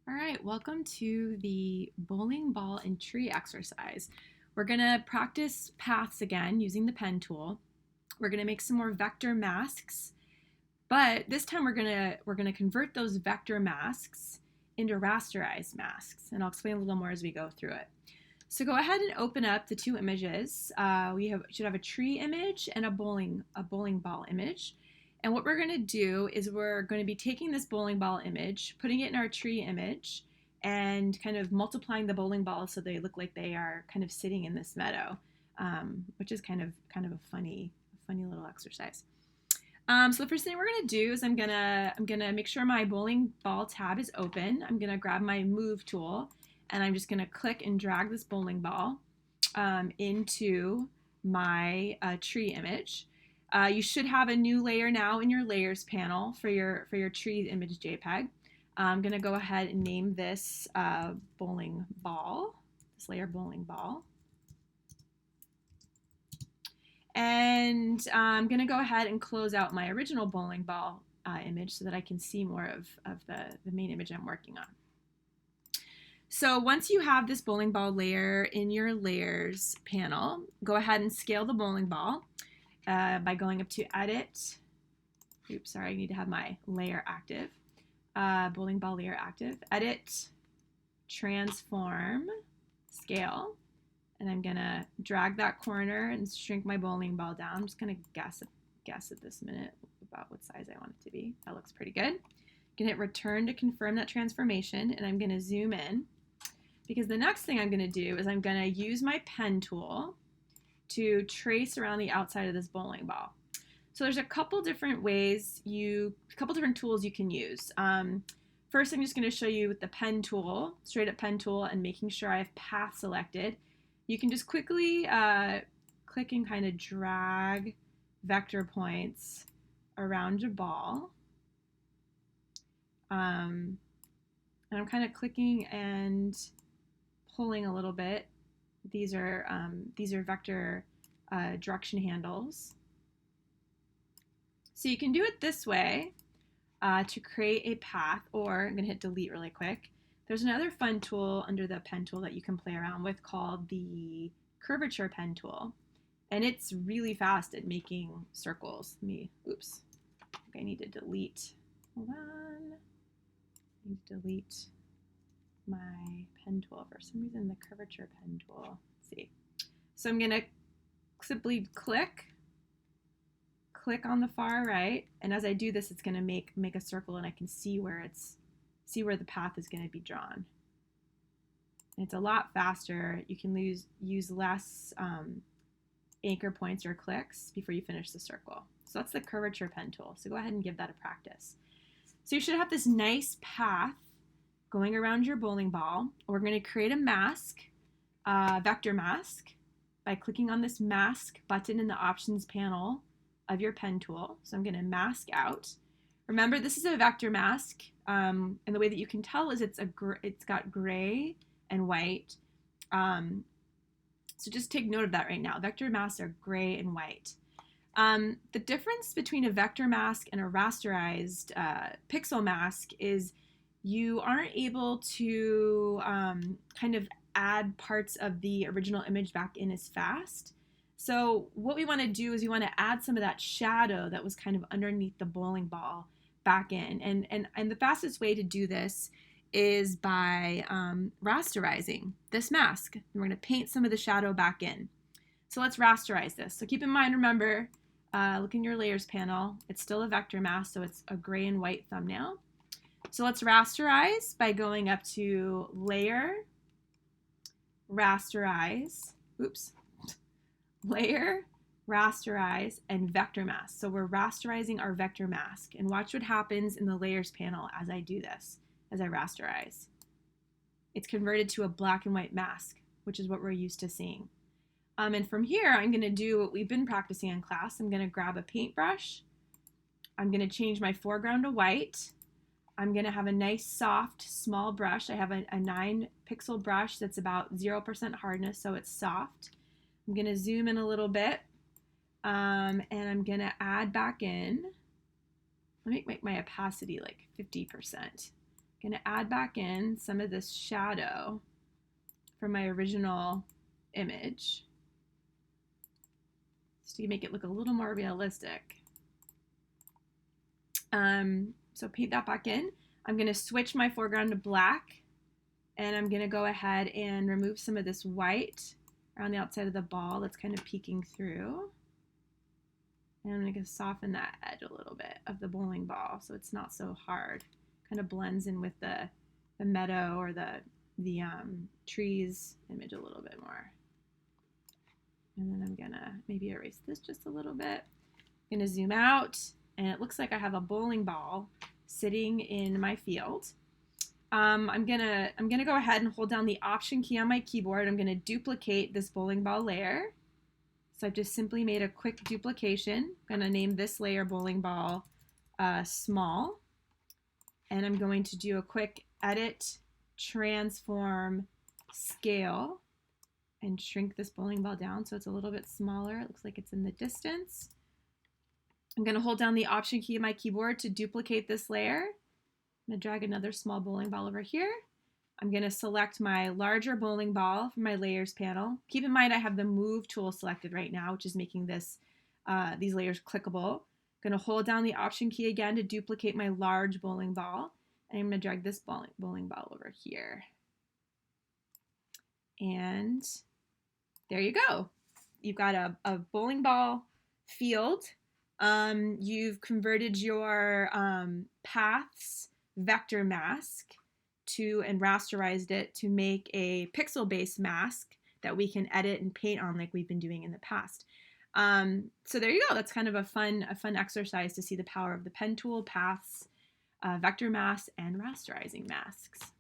All right, welcome to the bowling ball and tree exercise. We're gonna practice paths again using the pen tool. We're gonna make some more vector masks, but this time we're gonna convert those vector masks into rasterized masks, and I'll explain a little more as we go through it. So go ahead and open up the two images. We should have a tree image and a bowling ball image. And what we're going to do is we're going to be taking this bowling ball image, putting it in our tree image, and kind of multiplying the bowling balls so they look like they are kind of sitting in this meadow, which is kind of a funny little exercise. So the first thing we're going to do is I'm gonna make sure my bowling ball tab is open. I'm going to grab my move tool, and I'm just going to click and drag this bowling ball into my tree image. You should have a new layer now in your layers panel for your tree image JPEG. I'm going to go ahead and name this bowling ball, this layer bowling ball. And I'm going to go ahead and close out my original bowling ball image so that I can see more of the main image I'm working on. So once you have this bowling ball layer in your layers panel, go ahead and scale the bowling ball by going up to Edit. Oops, sorry, I need to have my layer active. Bowling ball layer active. Edit, Transform, Scale. And I'm gonna drag that corner and shrink my bowling ball down. I'm just gonna guess at this minute about what size I want it to be. That looks pretty good. I'm gonna hit return to confirm that transformation, and I'm gonna zoom in, because the next thing I'm gonna do is I'm gonna use my pen tool to trace around the outside of this bowling ball. So there's a couple different ways, couple different tools you can use. First, I'm just gonna show you with the pen tool, straight up pen tool, and making sure I have path selected. You can just quickly click and kind of drag vector points around your ball. And I'm kind of clicking and pulling a little bit. These are vector direction handles. So you can do it this way to create a path, or I'm going to hit delete really quick. There's another fun tool under the pen tool that you can play around with called the curvature pen tool. And it's really fast at making circles. Oops. I need to delete. Hold on. I need to delete my pen tool. For some reason, the curvature pen tool. Let's see. So I'm going to simply click on the far right. And as I do this, it's going to make a circle, and I can see where the path is going to be drawn. And it's a lot faster. You can use less anchor points or clicks before you finish the circle. So that's the curvature pen tool. So go ahead and give that a practice. So you should have this nice path going around your bowling ball. We're going to create a mask, vector mask, by clicking on this mask button in the options panel of your pen tool. So I'm going to mask out. Remember, this is a vector mask, and the way that you can tell is it's got gray and white. So just take note of that right now. Vector masks are gray and white. The difference between a vector mask and a rasterized pixel mask is you aren't able to kind of add parts of the original image back in as fast. So what we want to do is we want to add some of that shadow that was kind of underneath the bowling ball back in. And the fastest way to do this is by rasterizing this mask. And we're going to paint some of the shadow back in. So let's rasterize this. So keep in mind, remember, look in your layers panel. It's still a vector mask, so it's a gray and white thumbnail. So let's rasterize by going up to Layer, Rasterize, Layer, Rasterize, and Vector Mask. So we're rasterizing our vector mask. And watch what happens in the Layers panel as I do this, as I rasterize. It's converted to a black and white mask, which is what we're used to seeing. And from here, I'm going to do what we've been practicing in class. I'm going to grab a paintbrush. I'm going to change my foreground to white. I'm going to have a nice, soft, small brush. I have a 9 pixel brush that's about 0% hardness, so it's soft. I'm going to zoom in a little bit, and I'm going to add back in. Let me make my opacity like 50%. I'm I'm going to add back in some of this shadow from my original image just to make it look a little more realistic. So paint that back in. I'm going to switch my foreground to black, and I'm going to go ahead and remove some of this white around the outside of the ball that's kind of peeking through. And I'm going to soften that edge a little bit of the bowling ball so it's not so hard. Kind of blends in with the meadow or the trees image a little bit more. And then I'm going to maybe erase this just a little bit. I'm going to zoom out, and it looks like I have a bowling ball sitting in my field. I'm gonna go ahead and hold down the Option key on my keyboard. I'm gonna duplicate this bowling ball layer. So I've just simply made a quick duplication. I'm gonna name this layer bowling ball small, and I'm going to do a quick edit, transform, scale, and shrink this bowling ball down so it's a little bit smaller. It looks like it's in the distance. I'm going to hold down the Option key on my keyboard to duplicate this layer. I'm going to drag another small bowling ball over here. I'm going to select my larger bowling ball from my layers panel. Keep in mind I have the Move tool selected right now, which is making this these layers clickable. I'm going to hold down the Option key again to duplicate my large bowling ball. And I'm going to drag this bowling ball over here. And there you go. You've got a bowling ball field. You've converted your paths vector mask and rasterized it to make a pixel-based mask that we can edit and paint on like we've been doing in the past. So there you go. That's kind of a fun exercise to see the power of the pen tool, paths, vector masks, and rasterizing masks.